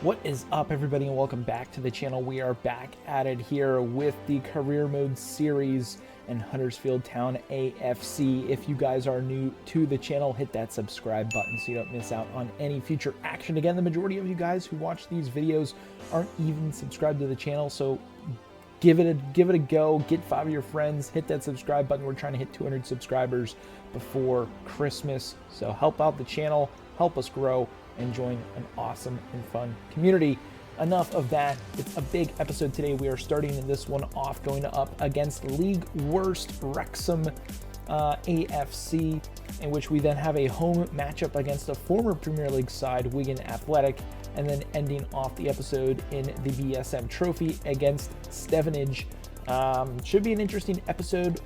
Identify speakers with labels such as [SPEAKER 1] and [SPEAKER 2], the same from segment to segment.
[SPEAKER 1] What is up, everybody, and welcome back to the channel. We are back at it here with the career mode series in Huddersfield Town AFC. If you guys are new to the channel, hit that subscribe button so you don't miss out on any future action. Again, the majority of you guys who watch these videos aren't even subscribed to the channel, so give it a go. Get 5 of your friends, hit that subscribe button. We're trying to hit 200 subscribers before Christmas, so help out the channel, help us grow, and join an awesome and fun community. Enough of that. It's a big episode today. We are starting this one off going up against league worst Wrexham AFC, in which we then have a home matchup against a former Premier League side, Wigan Athletic, and then ending off the episode in the BSM Trophy against Stevenage. Should be an interesting episode.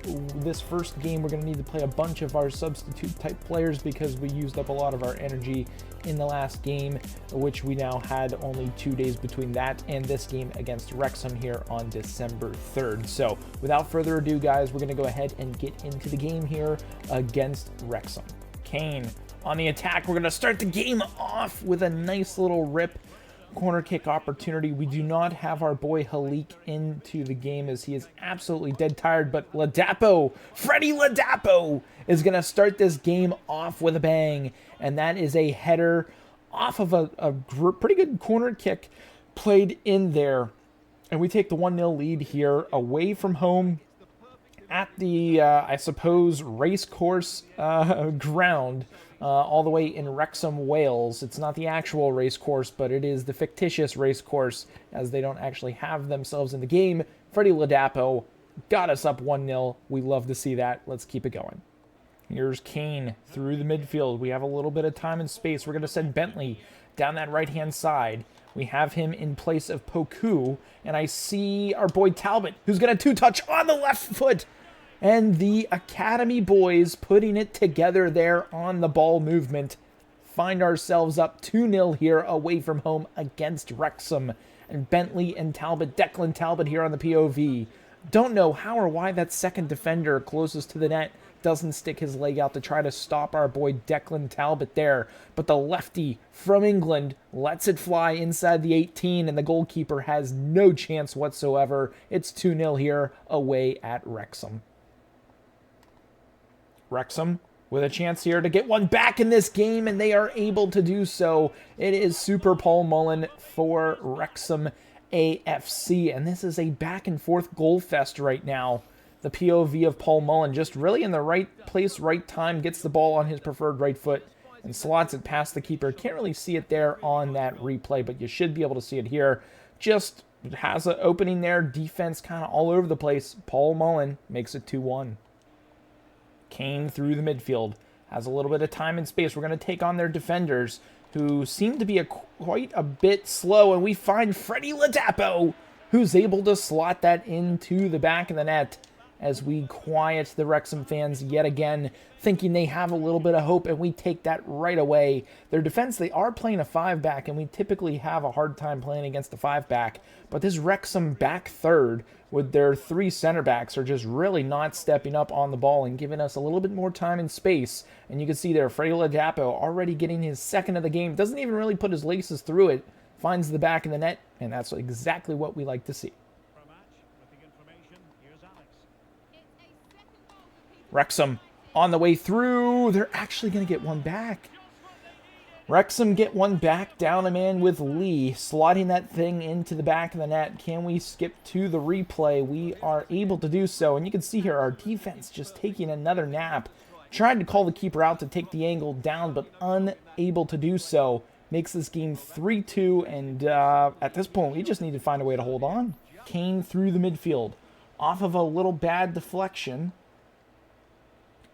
[SPEAKER 1] This first game, we're going to need to play a bunch of our substitute type players because we used up a lot of our energy in the last game, which we now had only 2 days between that and this game against Wrexham here on December 3rd. So without further ado, guys, we're going to go ahead and get into the game here against Wrexham. Kane on the attack. We're going to start the game off with a nice little rip corner kick opportunity. We do not have our boy Halik into the game as he is absolutely dead tired, but Freddie Ladapo is going to start this game off with a bang, and that is a header off of a pretty good corner kick played in there, and we take the 1-0 lead here away from home at the, I suppose, racecourse ground, all the way in Wrexham, Wales. It's not the actual race course, but it is the fictitious race course, as they don't actually have themselves in the game. Freddie Ladapo got us up 1-0. We love to see that. Let's keep it going. Here's Kane through the midfield. We have a little bit of time and space. We're going to send Bentley down that right-hand side. We have him in place of Poku, and I see our boy Talbot, who's going to two-touch on the left foot. And the Academy boys putting it together there on the ball movement. Find ourselves up 2-0 here away from home against Wrexham. And Bentley and Talbot, Declan Talbot here on the POV. Don't know how or why that second defender closest to the net doesn't stick his leg out to try to stop our boy Declan Talbot there. But the lefty from England lets it fly inside the 18, and the goalkeeper has no chance whatsoever. It's 2-0 here away at Wrexham. Wrexham with a chance here to get one back in this game, and they are able to do so. It is Super Paul Mullen for Wrexham AFC, and this is a back and forth goal fest right now. The POV of Paul Mullen just really in the right place, right time, gets the ball on his preferred right foot and slots it past the keeper. Can't really see it there on that replay, but you should be able to see it here. Just has an opening there, defense kind of all over the place. Paul Mullen makes it 2-1. Kane through the midfield, has a little bit of time and space. We're going to take on their defenders, who seem to be quite a bit slow, and we find Freddie Ladapo, who's able to slot that into the back of the net as we quiet the Wrexham fans yet again, thinking they have a little bit of hope, and we take that right away. Their defense, they are playing a 5-back, and we typically have a hard time playing against a 5-back, but this Wrexham back third with their 3 center backs are just really not stepping up on the ball and giving us a little bit more time and space. And you can see there, Freddie Ladapo already getting his second of the game, doesn't even really put his laces through it, finds the back of the net, and that's exactly what we like to see. Wrexham on the way through. They're actually going to get one back. Wrexham get one back, down a man with Lee, slotting that thing into the back of the net. Can we skip to the replay? We are able to do so, and you can see here our defense just taking another nap. Tried to call the keeper out to take the angle down, but unable to do so. Makes this game 3-2, and at this point, we just need to find a way to hold on. Kane through the midfield, off of a little bad deflection.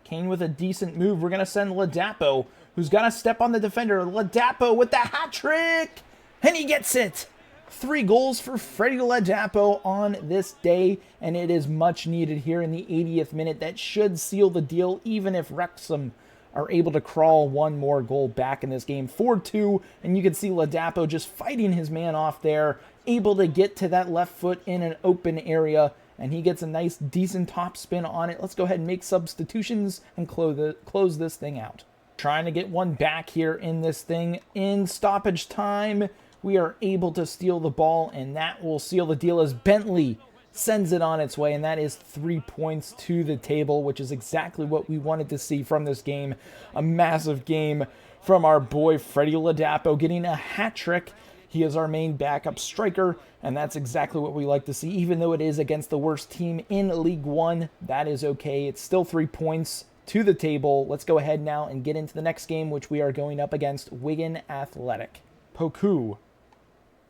[SPEAKER 1] Kane with a decent move. We're going to send Ladapo, who's got to step on the defender. Ladapo with the hat trick, and he gets it. 3 goals for Freddie Ladapo on this day, and it is much needed here in the 80th minute. That should seal the deal, even if Wrexham are able to crawl one more goal back in this game. 4-2, and you can see Ladapo just fighting his man off there, able to get to that left foot in an open area, and he gets a nice, decent top spin on it. Let's go ahead and make substitutions and close this thing out. Trying to get one back here in this thing in stoppage time. We are able to steal the ball, and that will seal the deal as Bentley sends it on its way, and that is 3 points to the table, which is exactly what we wanted to see from this game. A massive game from our boy Freddie Ladapo, getting a hat trick. He is our main backup striker, and that's exactly what we like to see. Even though it is against the worst team in League One, that is okay. It's still 3 points to the table. Let's go ahead now and get into the next game, which we are going up against Wigan Athletic. Poku.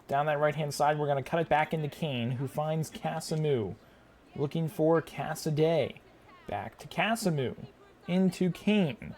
[SPEAKER 1] Down that right-hand side, we're going to cut it back into Kane, who finds Casamu. Looking for Casaday. Back to Casamu. Into Kane.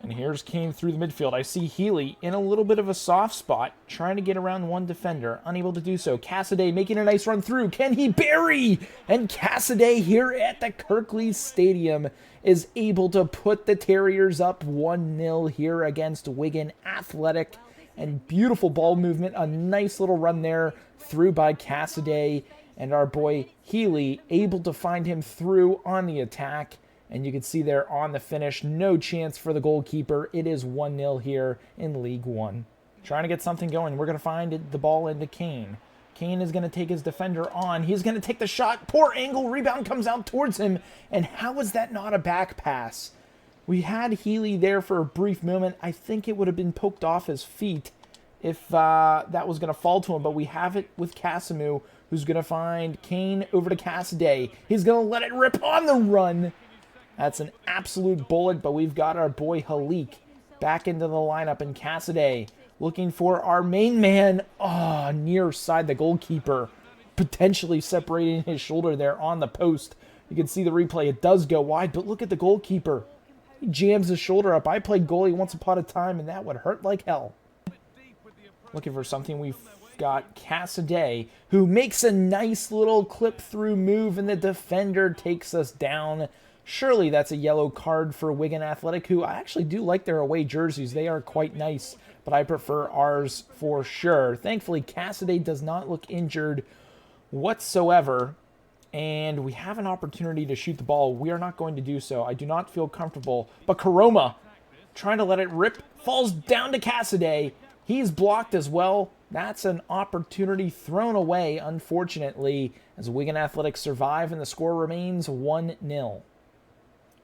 [SPEAKER 1] And here's Kane through the midfield. I see Healy in a little bit of a soft spot, trying to get around one defender, unable to do so. Casaday making a nice run through. Can he bury? And Casaday here at the Kirklees Stadium is able to put the Terriers up 1-0 here against Wigan Athletic. And beautiful ball movement, a nice little run there through by Casaday. And our boy Healy able to find him through on the attack. And you can see there on the finish, no chance for the goalkeeper. It is 1-0 here in League One. Trying to get something going. We're going to find the ball into Kane. Kane is going to take his defender on. He's going to take the shot. Poor angle. Rebound comes out towards him. And how is that not a back pass? We had Healy there for a brief moment. I think it would have been poked off his feet if that was going to fall to him. But we have it with Casamu, who's going to find Kane over to Casaday. He's going to let it rip on the run. That's an absolute bullet, but we've got our boy Halik back into the lineup, and Casaday looking for our main man. Oh, near side the goalkeeper, potentially separating his shoulder there on the post. You can see the replay. It does go wide, but look at the goalkeeper. He jams his shoulder up. I played goalie once upon a time, and that would hurt like hell. Looking for something. We've got Casaday, who makes a nice little clip-through move, and the defender takes us down. Surely that's a yellow card for Wigan Athletic, who I actually do like their away jerseys. They are quite nice, but I prefer ours for sure. Thankfully, Casaday does not look injured whatsoever, and we have an opportunity to shoot the ball. We are not going to do so. I do not feel comfortable, but Karoma, trying to let it rip, falls down to Casaday. He's blocked as well. That's an opportunity thrown away, unfortunately, as Wigan Athletic survive, and the score remains 1-0.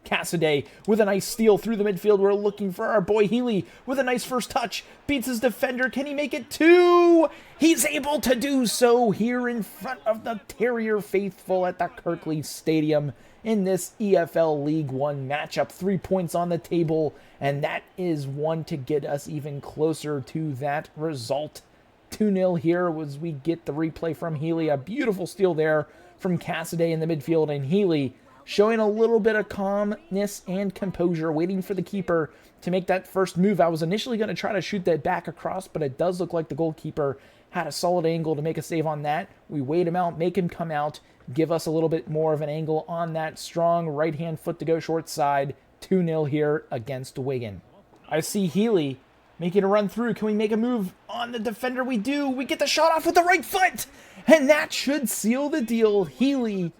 [SPEAKER 1] Casaday with a nice steal through the midfield. We're looking for our boy Healy with a nice first touch. Beats his defender. Can he make it 2? He's able to do so here in front of the Terrier faithful at the Kirklees Stadium in this EFL League One matchup. 3 points on the table, and that is one to get us even closer to that result. 2-0 here as we get the replay from Healy. A beautiful steal there from Casaday in the midfield, and Healy showing a little bit of calmness and composure, waiting for the keeper to make that first move. I was initially going to try to shoot that back across, but it does look like the goalkeeper had a solid angle to make a save on that. We wait him out, make him come out, give us a little bit more of an angle on that strong right-hand foot to go short side. 2-0 here against Wigan. I see Healy making a run through. Can we make a move on the defender? We do. We get the shot off with the right foot, and that should seal the deal. Healy,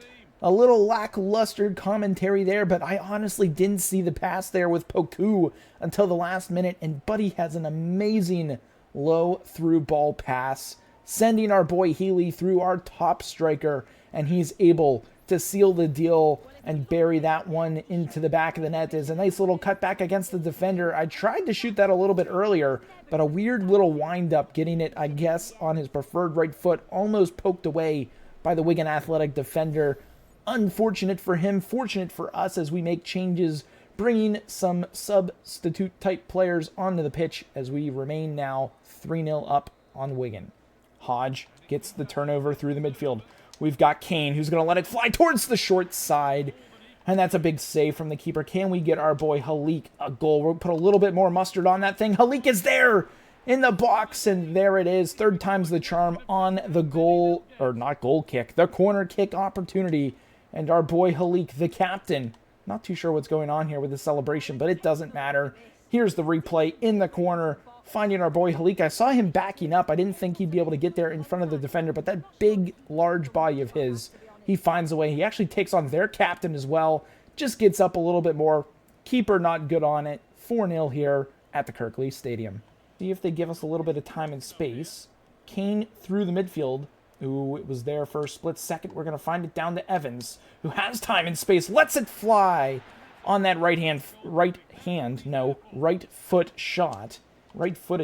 [SPEAKER 1] a little lackluster commentary there, but I honestly didn't see the pass there with Poku until the last minute, and Buddy has an amazing low through ball pass, sending our boy Healy through our top striker, and he's able to seal the deal and bury that one into the back of the net. There's a nice little cutback against the defender. I tried to shoot that a little bit earlier, but a weird little wind-up, getting it, I guess, on his preferred right foot, almost poked away by the Wigan Athletic defender. Unfortunate for him, fortunate for us as we make changes, bringing some substitute-type players onto the pitch as we remain now 3-0 up on Wigan. Hodge gets the turnover through the midfield. We've got Kane, who's going to let it fly towards the short side, and that's a big save from the keeper. Can we get our boy Halik a goal? We'll put a little bit more mustard on that thing. Halik is there in the box, and there it is. Third time's the charm on the goal, or not goal kick, the corner kick opportunity. And our boy Halik, the captain, not too sure what's going on here with the celebration, but it doesn't matter. Here's the replay in the corner, finding our boy Halik. I saw him backing up. I didn't think he'd be able to get there in front of the defender, but that big, large body of his, he finds a way. He actually takes on their captain as well, just gets up a little bit more. Keeper not good on it. 4-0 here at the Kirklees Stadium. See if they give us a little bit of time and space. Kane through the midfield. Ooh, it was there for a split second. We're going to find it down to Evans, who has time and space. Lets it fly on that right-footed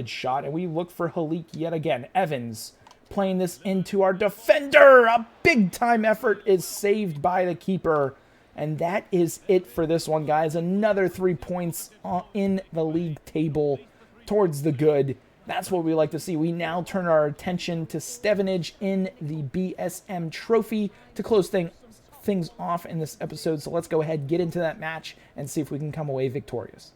[SPEAKER 1] shot. And we look for Halik yet again. Evans playing this into our defender. A big-time effort is saved by the keeper. And that is it for this one, guys. Another 3 points in the league table towards the good. That's what we like to see. We now turn our attention to Stevenage in the BSM Trophy to close things off in this episode. So let's go ahead, get into that match, and see if we can come away victorious.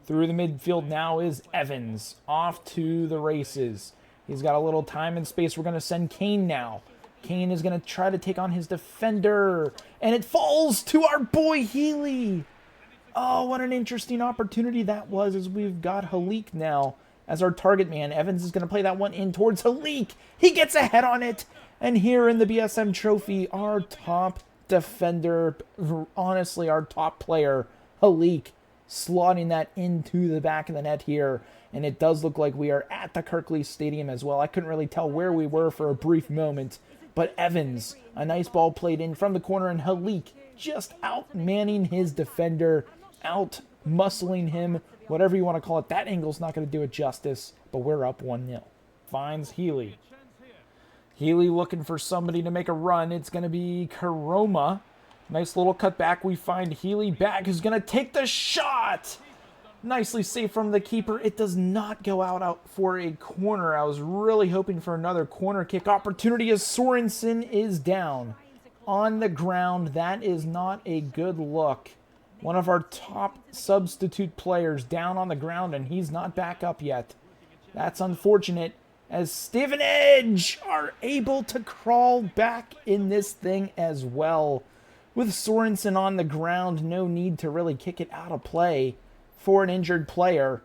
[SPEAKER 1] Through the midfield now is Evans. Off to the races. He's got a little time and space. We're going to send Kane now. Kane is going to try to take on his defender. And it falls to our boy Healy. Oh, what an interesting opportunity that was, as we've got Halik now as our target man. Evans is going to play that one in towards Halik. He gets a head on it. And here in the BSM Trophy, our top defender, honestly, our top player, Halik, slotting that into the back of the net here. And it does look like we are at the Kirkley Stadium as well. I couldn't really tell where we were for a brief moment. But Evans, a nice ball played in from the corner, and Halik just out-manning his defender, out-muscling him, whatever you want to call it. That angle's not going to do it justice, but we're up 1-0. Finds Healy. Healy looking for somebody to make a run. It's going to be Karoma. Nice little cut back. We find Healy back, who's going to take the shot. Nicely saved from the keeper. It does not go out for a corner. I was really hoping for another corner kick opportunity as Sorensen is down on the ground. That is not a good look. One of our top substitute players down on the ground, and he's not back up yet. That's unfortunate, as Stevenage are able to crawl back in this thing as well. With Sorensen on the ground, no need to really kick it out of play for an injured player.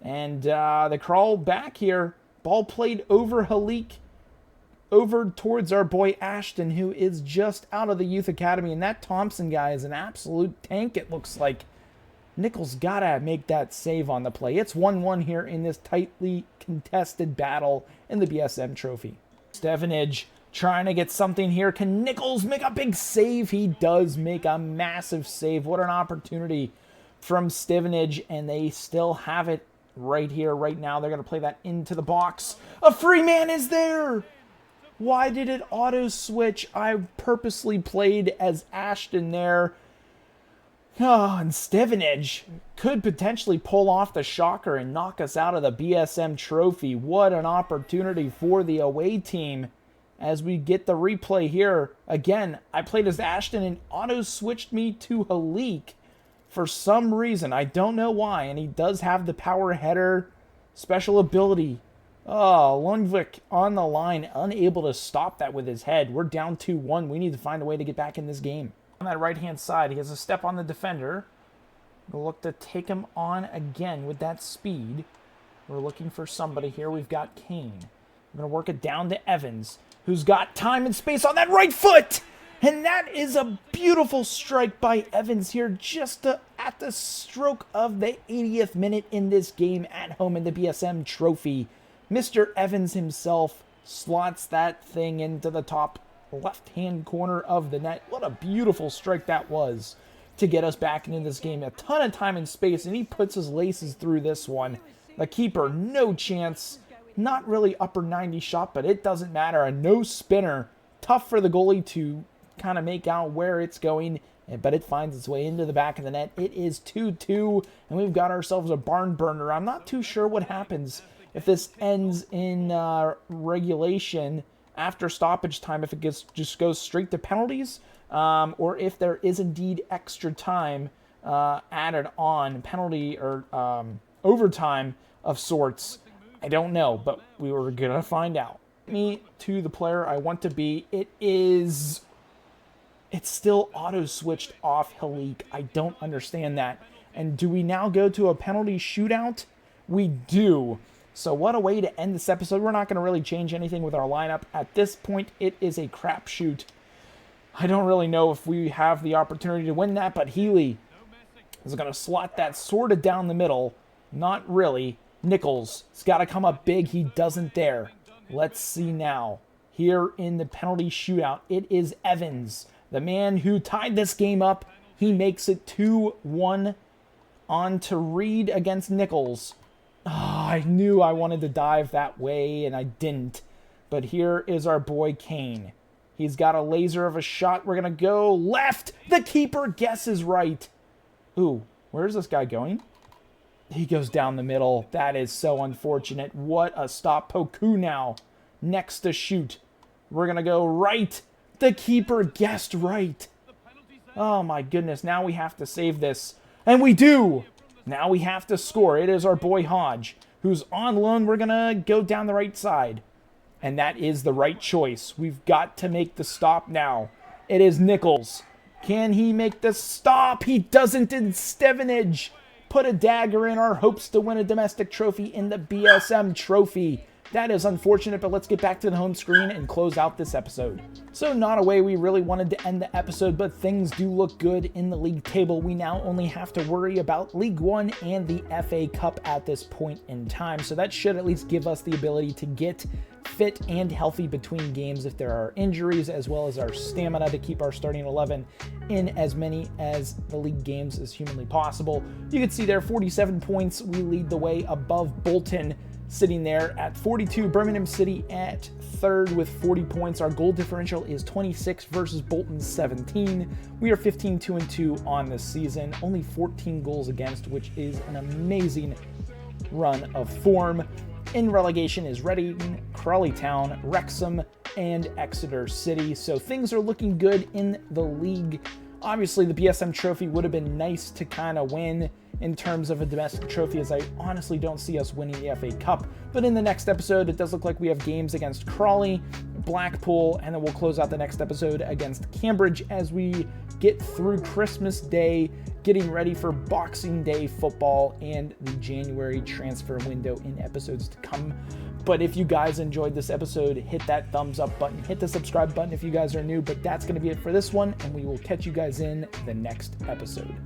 [SPEAKER 1] And they crawl back here. Ball played over Halik, over towards our boy Ashton, who is just out of the youth academy. And that Thompson guy is an absolute tank, it looks like. Nichols gotta make that save on the play. It's 1-1 here in this tightly contested battle in the BSM Trophy. Stevenage trying to get something here. Can Nichols make a big save? He does make a massive save. What an opportunity from Stevenage, and they still have it right here, right now. They're going to play that into the box. A free man is there! Why did it auto-switch? I purposely played as Ashton there. Oh, and Stevenage could potentially pull off the shocker and knock us out of the BSM Trophy. What an opportunity for the away team as we get the replay here. Again, I played as Ashton and auto-switched me to Halik for some reason. I don't know why, and he does have the power header special ability. Oh, Lundvik on the line, unable to stop that with his head. We're down 2-1. We need to find a way to get back in this game. On that right-hand side, he has a step on the defender. We'll look to take him on again with that speed. We're looking for somebody here. We've got Kane. We're going to work it down to Evans, who's got time and space on that right foot. And that is a beautiful strike by Evans here, just at the stroke of the 80th minute in this game at home in the BSM Trophy. Mr. Evans himself slots that thing into the top left-hand corner of the net. What a beautiful strike that was to get us back into this game. A ton of time and space, and he puts his laces through this one. The keeper, no chance. Not really upper 90 shot, but it doesn't matter. A no spinner. Tough for the goalie to kind of make out where it's going, but it finds its way into the back of the net. It is 2-2, and we've got ourselves a barn burner. I'm not too sure what happens if this ends in regulation after stoppage time, if it just goes straight to penalties, or if there is indeed extra time added on, penalty or overtime of sorts. I don't know, but we were going to find out. Me to the player I want to be. It's still auto-switched off Halik. I don't understand that. And do we now go to a penalty shootout? We do. So what a way to end this episode. We're not going to really change anything with our lineup. At this point, it is a crapshoot. I don't really know if we have the opportunity to win that, but Healy is going to slot that sort of down the middle. Not really. Nichols has got to come up big. He doesn't dare. Let's see now. Here in the penalty shootout, it is Evans, the man who tied this game up. He makes it 2-1 on to Reed against Nichols. Oh, I knew I wanted to dive that way, and I didn't. But here is our boy Kane. He's got a laser of a shot. We're going to go left. The keeper guesses right. Ooh, where's this guy going? He goes down the middle. That is so unfortunate. What a stop. Poku now. Next to shoot. We're going to go right. The keeper guessed right. Oh my goodness. Now we have to save this. And we do. Now we have to score. It is our boy Hodge, who's on loan. We're going to go down the right side. And that is the right choice. We've got to make the stop now. It is Nichols. Can he make the stop? He doesn't in Stevenage. Put a dagger in our hopes to win a domestic trophy in the BSM trophy. That is unfortunate, but let's get back to the home screen and close out this episode. So not a way we really wanted to end the episode, but things do look good in the league table. We now only have to worry about League One and the FA Cup at this point in time. So that should at least give us the ability to get fit and healthy between games if there are injuries, as well as our stamina to keep our starting 11 in as many as the league games as humanly possible. You can see there 47 points. We lead the way above Bolton, sitting there at 42. Birmingham City at third with 40 points. Our goal differential is 26 versus Bolton's 17. We are 15-2-2 on this season. Only 14 goals against, which is an amazing run of form. In relegation is Reading, Crawley Town, Wrexham, and Exeter City. So things are looking good in the league. Obviously, the BSM trophy would have been nice to kind of win in terms of a domestic trophy, as I honestly don't see us winning the FA Cup. But in the next episode, it does look like we have games against Crawley, Blackpool, and then we'll close out the next episode against Cambridge as we get through Christmas Day, getting ready for Boxing Day football and the January transfer window in episodes to come. But if you guys enjoyed this episode, hit that thumbs up button, hit the subscribe button if you guys are new. But that's going to be it for this one, and we will catch you guys in the next episode.